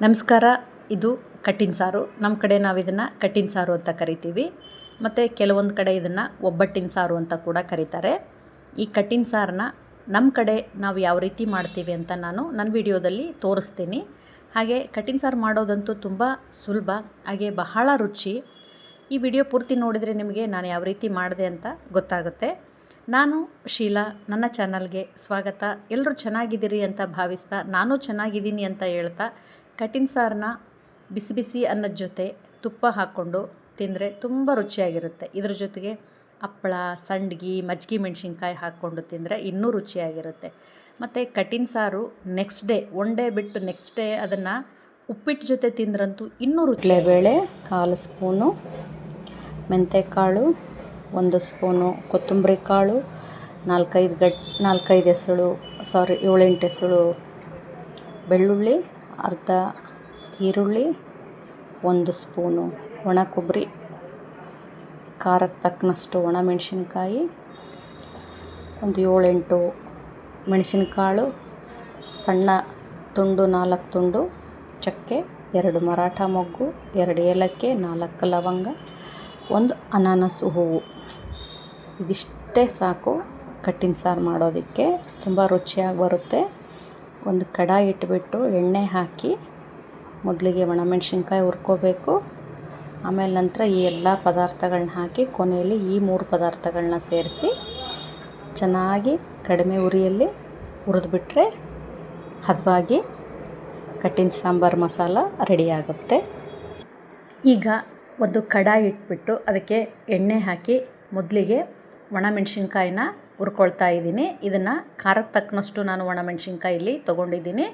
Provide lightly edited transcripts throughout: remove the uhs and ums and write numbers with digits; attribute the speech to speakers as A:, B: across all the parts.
A: ನಮಸ್ಕಾರ. ಇದು ಕಟ್ಟಿನ ಸಾರು. ನಮ್ಮ ಕಡೆ ನಾವು ಇದನ್ನು ಕಟ್ಟಿನ ಸಾರು ಅಂತ ಕರಿತೀವಿ. ಮತ್ತು ಕೆಲವೊಂದು ಕಡೆ ಇದನ್ನು ಒಬ್ಬಟ್ಟಿನ ಸಾರು ಅಂತ ಕೂಡ ಕರೀತಾರೆ. ಈ ಕಟ್ಟಿನ ಸಾರನ್ನ ನಮ್ಮ ಕಡೆ ನಾವು ಯಾವ ರೀತಿ ಮಾಡ್ತೀವಿ ಅಂತ ನಾನು ನನ್ನ ವಿಡಿಯೋದಲ್ಲಿ ತೋರಿಸ್ತೀನಿ. ಹಾಗೆ ಕಟ್ಟಿನ ಸಾರು ಮಾಡೋದಂತೂ ತುಂಬ ಸುಲಭ, ಹಾಗೆ ಬಹಳ ರುಚಿ. ಈ ವಿಡಿಯೋ ಪೂರ್ತಿ ನೋಡಿದರೆ ನಿಮಗೆ ನಾನು ಯಾವ ರೀತಿ ಮಾಡಿದೆ ಅಂತ ಗೊತ್ತಾಗುತ್ತೆ. ನಾನು ಶೀಲಾ, ನನ್ನ ಚಾನಲ್ಗೆ ಸ್ವಾಗತ. ಎಲ್ಲರೂ ಚೆನ್ನಾಗಿದ್ದೀರಿ ಅಂತ ಭಾವಿಸ್ತಾ, ನಾನು ಚೆನ್ನಾಗಿದ್ದೀನಿ ಅಂತ ಹೇಳ್ತಾ, ಕಟ್ಟಿನ ಸಾರನ್ನ ಬಿಸಿ ಬಿಸಿ ಅನ್ನದ ಜೊತೆ ತುಪ್ಪ ಹಾಕ್ಕೊಂಡು ತಿಂದರೆ ತುಂಬ ರುಚಿಯಾಗಿರುತ್ತೆ. ಇದ್ರ ಜೊತೆಗೆ ಹಪ್ಪಳ, ಸಂಡ್ಗಿ, ಮಜ್ಜಿಗೆ ಮೆಣಸಿನ್ಕಾಯಿ ಹಾಕ್ಕೊಂಡು ತಿಂದರೆ ಇನ್ನೂ ರುಚಿಯಾಗಿರುತ್ತೆ. ಮತ್ತು ಕಟ್ಟಿನ ಸಾರು ನೆಕ್ಸ್ಟ್ ಡೇ, ಒನ್ ಡೇ ಬಿಟ್ಟು ನೆಕ್ಸ್ಟ್ ಡೇ ಅದನ್ನು ಉಪ್ಪಿಟ್ಟು ಜೊತೆ ತಿಂದ್ರಂತೂ ಇನ್ನೂ ರುಚಿ. ಬೇಳೆ 1/4 ಸ್ಪೂನು, ಮೆಂತ್ಯಕಾಳು 1 ಸ್ಪೂನು, ಕೊತ್ತಂಬರಿ ಕಾಳು 4-5 ಎಸಳು, 7-8 ಎಸಳು ಬೆಳ್ಳುಳ್ಳಿ, ಅರ್ಧ ಈರುಳ್ಳಿ, 1 ಸ್ಪೂನು ಒಣ ಕೊಬ್ಬರಿ, ಖಾರಕ್ಕೆ ತಕ್ಕನಷ್ಟು ಒಣಮೆಣಸಿನ್ಕಾಯಿ, ಒಂದು 7-8 ಮೆಣಸಿನಕಾಳು, ಸಣ್ಣ ತುಂಡು 4 ತುಂಡು ಚಕ್ಕೆ, 2 ಮರಾಠ ಮೊಗ್ಗು, 2 ಏಲಕ್ಕಿ, 4 ಲವಂಗ, 1 ಅನಾನಸು ಹೂವು. ಇದಿಷ್ಟೇ ಸಾಕು ಕಟ್ಟಿನ ಸಾರು ಮಾಡೋದಕ್ಕೆ. ತುಂಬ ರುಚಿಯಾಗಿ ಬರುತ್ತೆ. ಒಂದು ಕಡಾಯಿ ಇಟ್ಬಿಟ್ಟು ಎಣ್ಣೆ ಹಾಕಿ ಮೊದಲಿಗೆ ಒಣಮೆಣ್ಸಿನ್ಕಾಯಿ ಹುರ್ಕೋಬೇಕು. ಆಮೇಲೆ ನಂತರ ಈ ಎಲ್ಲ ಪದಾರ್ಥಗಳನ್ನ ಹಾಕಿ ಕೊನೆಯಲ್ಲಿ ಈ 3 ಪದಾರ್ಥಗಳನ್ನ ಸೇರಿಸಿ ಚೆನ್ನಾಗಿ ಕಡಿಮೆ ಉರಿಯಲ್ಲಿ ಹುರಿದ್ಬಿಟ್ರೆ ಹದವಾಗಿ ಕಟ್ಟಿನ ಸಾಂಬಾರು ಮಸಾಲ ರೆಡಿಯಾಗುತ್ತೆ. ಈಗ ಒಂದು ಕಡಾಯಿ ಇಟ್ಬಿಟ್ಟು ಅದಕ್ಕೆ ಎಣ್ಣೆ ಹಾಕಿ ಮೊದಲಿಗೆ ಒಣಮೆಣ್ಸಿನ್ಕಾಯಿನ ಹುರ್ಕೊಳ್ತಾ ಇದ್ದೀನಿ. ಇದನ್ನು ಖಾರಕ್ಕೆ ತಕ್ಕನಷ್ಟು ನಾನು ಒಣಮೆಣ್ಸಿನ್ಕಾಯಿ ಇಲ್ಲಿ ತೊಗೊಂಡಿದ್ದೀನಿ.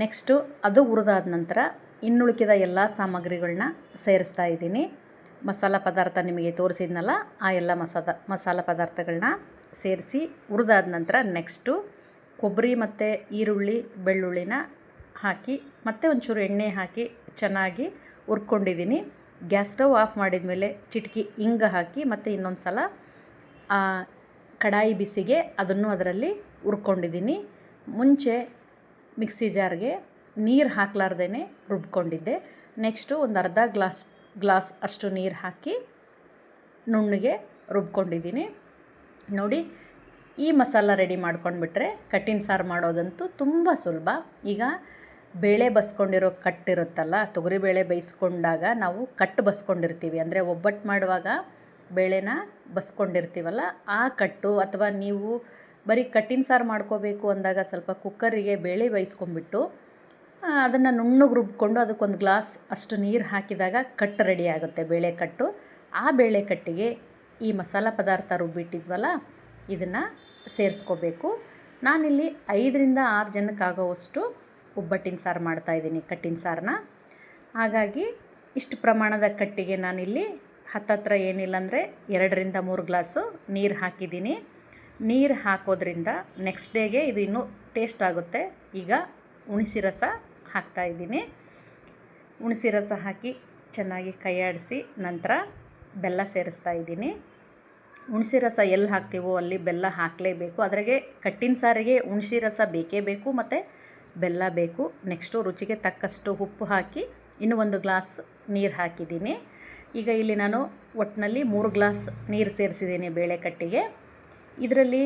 A: ನೆಕ್ಸ್ಟು ಅದು ಹುರಿದಾದ ನಂತರ ಇನ್ನುಳಿದ ಎಲ್ಲ ಸಾಮಗ್ರಿಗಳನ್ನ ಸೇರಿಸ್ತಾ ಇದ್ದೀನಿ. ಮಸಾಲ ಪದಾರ್ಥ ನಿಮಗೆ ತೋರಿಸಿದ್ನಲ್ಲ, ಆ ಎಲ್ಲ ಮಸಾಲ ಪದಾರ್ಥಗಳನ್ನ ಸೇರಿಸಿ ಹುರಿದಾದ ನಂತರ ನೆಕ್ಸ್ಟು ಕೊಬ್ಬರಿ ಮತ್ತು ಈರುಳ್ಳಿ, ಬೆಳ್ಳುಳ್ಳಿನ ಹಾಕಿ ಮತ್ತೆ ಒಂಚೂರು ಎಣ್ಣೆ ಹಾಕಿ ಚೆನ್ನಾಗಿ ಹುರ್ಕೊಂಡಿದ್ದೀನಿ. ಗ್ಯಾಸ್ ಸ್ಟವ್ ಆಫ್ ಮಾಡಿದ ಮೇಲೆ ಚಿಟಕಿ ಹಿಂಗೆ ಹಾಕಿ ಮತ್ತು ಇನ್ನೊಂದು ಸಲ ಕಡಾಯಿ ಬಿಸಿಗೆ ಅದನ್ನು ಅದರಲ್ಲಿ ಹುರ್ಕೊಂಡಿದ್ದೀನಿ. ಮುಂಚೆ ಮಿಕ್ಸಿ ಜಾರ್ಗೆ ನೀರು ಹಾಕ್ಲಾರ್ದೇ ರುಬ್ಕೊಂಡಿದ್ದೆ. ನೆಕ್ಸ್ಟು ಒಂದು ಅರ್ಧ ಗ್ಲಾಸ್ ಅಷ್ಟು ನೀರು ಹಾಕಿ ನುಣ್ಣಗೆ ರುಬ್ಕೊಂಡಿದ್ದೀನಿ. ನೋಡಿ, ಈ ಮಸಾಲ ರೆಡಿ ಮಾಡ್ಕೊಂಡ್ಬಿಟ್ರೆ ಕಟ್ಟಿನ ಸಾರು ಮಾಡೋದಂತೂ ತುಂಬ ಸುಲಭ. ಈಗ ಬೇಳೆ ಬಸ್ಕೊಂಡಿರೋ ಕಟ್ಟಿರುತ್ತಲ್ಲ, ತೊಗರಿಬೇಳೆ ಬೇಯಿಸ್ಕೊಂಡಾಗ ನಾವು ಕಟ್ಟು ಬಸ್ಕೊಂಡಿರ್ತೀವಿ, ಅಂದರೆ ಒಬ್ಬಟ್ಟು ಮಾಡುವಾಗ ಬೇಳೆನ ಬಸ್ಕೊಂಡಿರ್ತೀವಲ್ಲ ಆ ಕಟ್ಟು, ಅಥವಾ ನೀವು ಬರೀ ಕಟ್ಟಿನ ಸಾರು ಮಾಡ್ಕೋಬೇಕು ಅಂದಾಗ ಸ್ವಲ್ಪ ಕುಕ್ಕರಿಗೆ ಬೇಳೆ ಬೇಯಿಸ್ಕೊಂಡ್ಬಿಟ್ಟು ಅದನ್ನು ನುಣ್ಣಗೆ ರುಬ್ಕೊಂಡು ಅದಕ್ಕೊಂದು ಗ್ಲಾಸ್ ಅಷ್ಟು ನೀರು ಹಾಕಿದಾಗ ಕಟ್ಟು ರೆಡಿ ಆಗುತ್ತೆ, ಬೇಳೆ ಕಟ್ಟು. ಆ ಬೇಳೆ ಕಟ್ಟಿಗೆ ಈ ಮಸಾಲ ಪದಾರ್ಥ ರುಬ್ಬಿಟ್ಟಿದ್ವಲ್ಲ ಇದನ್ನು ಸೇರಿಸ್ಕೋಬೇಕು. ನಾನಿಲ್ಲಿ 5-6 ಜನಕ್ಕಾಗೋವಷ್ಟು ಒಬ್ಬಟ್ಟಿನ ಸಾರು ಮಾಡ್ತಾಯಿದ್ದೀನಿ, ಕಟ್ಟಿನ ಸಾರನ್ನ. ಹಾಗಾಗಿ ಇಷ್ಟು ಪ್ರಮಾಣದ ಕಟ್ಟಿಗೆ ನಾನಿಲ್ಲಿ ಹತ್ತತ್ರ ಏನಿಲ್ಲ ಅಂದರೆ 2-3 ಗ್ಲಾಸು ನೀರು ಹಾಕಿದ್ದೀನಿ. ನೀರು ಹಾಕೋದ್ರಿಂದ ನೆಕ್ಸ್ಟ್ ಡೇಗೆ ಇದು ಇನ್ನೂ ಟೇಸ್ಟ್ ಆಗುತ್ತೆ. ಈಗ ಹುಣಸೆ ರಸ ಹಾಕ್ತಾಯಿದ್ದೀನಿ. ಹುಣಸೆ ರಸ ಹಾಕಿ ಚೆನ್ನಾಗಿ ಕೈಯಾಡಿಸಿ ನಂತರ ಬೆಲ್ಲ ಸೇರಿಸ್ತಾ ಇದ್ದೀನಿ. ಹುಣಸೆ ರಸ ಎಲ್ಲಿ ಹಾಕ್ತೀವೋ ಅಲ್ಲಿ ಬೆಲ್ಲ ಹಾಕಲೇಬೇಕು. ಅದ್ರಾಗೆ ಕಟ್ಟಿನ ಸಾರಿಗೆ ಹುಣಸೆ ರಸ ಬೇಕೇ ಬೇಕು ಮತ್ತು ಬೆಲ್ಲ ಬೇಕು. ನೆಕ್ಸ್ಟು ರುಚಿಗೆ ತಕ್ಕಷ್ಟು ಉಪ್ಪು ಹಾಕಿ ಇನ್ನೂ 1 ಗ್ಲಾಸ್ ನೀರು ಹಾಕಿದ್ದೀನಿ. ಈಗ ಇಲ್ಲಿ ನಾನು ಒಟ್ಟಿನಲ್ಲಿ 3 ಗ್ಲಾಸ್ ನೀರು ಸೇರಿಸಿದ್ದೀನಿ ಬೇಳೆ ಕಟ್ಟಿಗೆ. ಇದರಲ್ಲಿ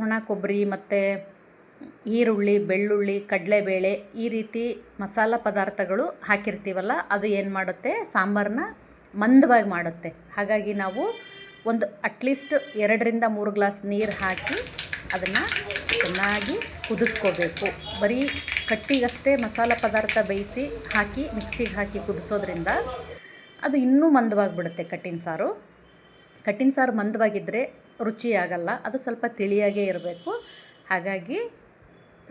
A: ಒಣ ಕೊಬ್ಬರಿ ಮತ್ತು ಈರುಳ್ಳಿ, ಬೆಳ್ಳುಳ್ಳಿ, ಕಡಲೆಬೇಳೆ ಈ ರೀತಿ ಮಸಾಲ ಪದಾರ್ಥಗಳು ಹಾಕಿರ್ತೀವಲ್ಲ, ಅದು ಏನು ಮಾಡುತ್ತೆ, ಸಾಂಬಾರನ್ನ ಮಂದವಾಗಿ ಮಾಡುತ್ತೆ. ಹಾಗಾಗಿ ನಾವು ಒಂದು ಅಟ್ಲೀಸ್ಟ್ 2-3 ಗ್ಲಾಸ್ ನೀರು ಹಾಕಿ ಅದನ್ನು ಚೆನ್ನಾಗಿ ಕುದಿಸ್ಕೋಬೇಕು. ಬರೀ ಕಟ್ಟಿಗಷ್ಟೇ ಮಸಾಲ ಪದಾರ್ಥ ಬೇಯಿಸಿ ಹಾಕಿ ಮಿಕ್ಸಿಗೆ ಹಾಕಿ ಕುದಿಸೋದ್ರಿಂದ ಅದು ಇನ್ನೂ ಮಂದವಾಗಿಬಿಡುತ್ತೆ ಕಟ್ಟಿನ ಸಾರು. ಕಟ್ಟಿನ ಸಾರು ಮಂದವಾಗಿದ್ದರೆ ರುಚಿಯಾಗಲ್ಲ, ಅದು ಸ್ವಲ್ಪ ತಿಳಿಯಾಗೇ ಇರಬೇಕು. ಹಾಗಾಗಿ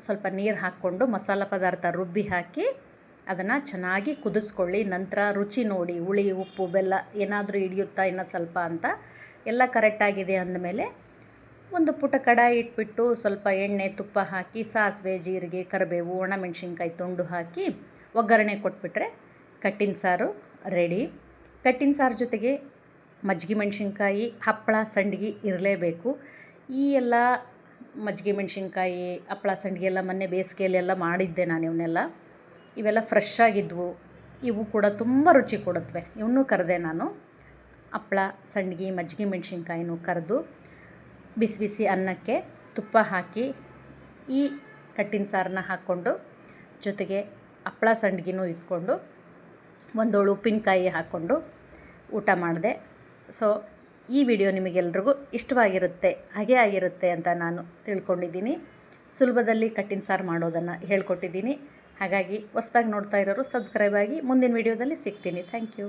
A: ಸ್ವಲ್ಪ ನೀರು ಹಾಕ್ಕೊಂಡು ಮಸಾಲ ಪದಾರ್ಥ ರುಬ್ಬಿ ಹಾಕಿ ಅದನ್ನು ಚೆನ್ನಾಗಿ ಕುದಿಸ್ಕೊಳ್ಳಿ. ನಂತರ ರುಚಿ ನೋಡಿ, ಹುಳಿ, ಉಪ್ಪು, ಬೆಲ್ಲ ಏನಾದರೂ ಹಿಡಿಯುತ್ತಾ ಇನ್ನೂ ಸ್ವಲ್ಪ ಅಂತ. ಎಲ್ಲ ಕರೆಕ್ಟಾಗಿದೆ ಅಂದಮೇಲೆ ಒಂದು ಪುಟ್ಟ ಕಡಾಯಿ ಇಟ್ಬಿಟ್ಟು ಸ್ವಲ್ಪ ಎಣ್ಣೆ, ತುಪ್ಪ ಹಾಕಿ ಸಾಸಿವೆ, ಜೀರಿಗೆ, ಕರಿಬೇವು, ಒಣಮೆಣ್ಸಿನ್ಕಾಯಿ ತುಂಡು ಹಾಕಿ ಒಗ್ಗರಣೆ ಕೊಟ್ಬಿಟ್ರೆ ಕಟ್ಟಿನ ಸಾರು ರೆಡಿ. ಕಟ್ಟಿನ ಸಾರು ಜೊತೆಗೆ ಮಜ್ಜಿಗೆ ಮೆಣಸಿನ್ಕಾಯಿ, ಹಪ್ಪಳ, ಸಂಡ್ಗಿ ಇರಲೇಬೇಕು. ಈ ಎಲ್ಲ ಮಜ್ಜಿಗೆ ಮೆಣಸಿನ್ಕಾಯಿ, ಹಪ್ಪಳ, ಸಂಡ್ಗಿ ಎಲ್ಲ ಮೊನ್ನೆ ಬೇಸಿಗೆಯಲ್ಲೆಲ್ಲ ಮಾಡಿದ್ದೆ ನಾನು ಇವನ್ನೆಲ್ಲ. ಇವೆಲ್ಲ ಫ್ರೆಶ್ ಆಗಿದ್ವು. ಇವು ಕೂಡ ತುಂಬ ರುಚಿ ಕೊಡುತ್ತವೆ. ಇವನ್ನೂ ಕರೆದೆ ನಾನು. ಹಪ್ಪಳ, ಸಂಡಿಗೆ, ಮಜ್ಜಿಗೆ ಮೆಣಸಿನ್ಕಾಯಿನೂ ಕರೆದು ಬಿಸಿ ಬಿಸಿ ಅನ್ನಕ್ಕೆ ತುಪ್ಪ ಹಾಕಿ ಈ ಕಟ್ಟಿನ ಸಾರನ್ನ ಹಾಕ್ಕೊಂಡು ಜೊತೆಗೆ ಹಪ್ಪಳ ಸಂಡಿಗೆನೂ ಇಟ್ಕೊಂಡು ಒಂದೋಳು ಉಪ್ಪಿನಕಾಯಿ ಹಾಕ್ಕೊಂಡು ಊಟ ಮಾಡಿದೆ. ಸೊ ಈ ವಿಡಿಯೋ ನಿಮಗೆಲ್ರಿಗೂ ಇಷ್ಟವಾಗಿರುತ್ತೆ, ಹಾಗೇ ಆಗಿರುತ್ತೆ ಅಂತ ನಾನು ತಿಳ್ಕೊಂಡಿದ್ದೀನಿ. ಸುಲಭದಲ್ಲಿ ಕಟ್ಟಿನ ಸಾರು ಮಾಡೋದನ್ನು ಹೇಳ್ಕೊಟ್ಟಿದ್ದೀನಿ. ಹಾಗಾಗಿ ಹೊಸ್ದಾಗಿ ನೋಡ್ತಾ ಇರೋರು ಸಬ್ಸ್ಕ್ರೈಬ್ ಆಗಿ. ಮುಂದಿನ ವಿಡಿಯೋದಲ್ಲಿ ಸಿಗ್ತೀನಿ. Thank you.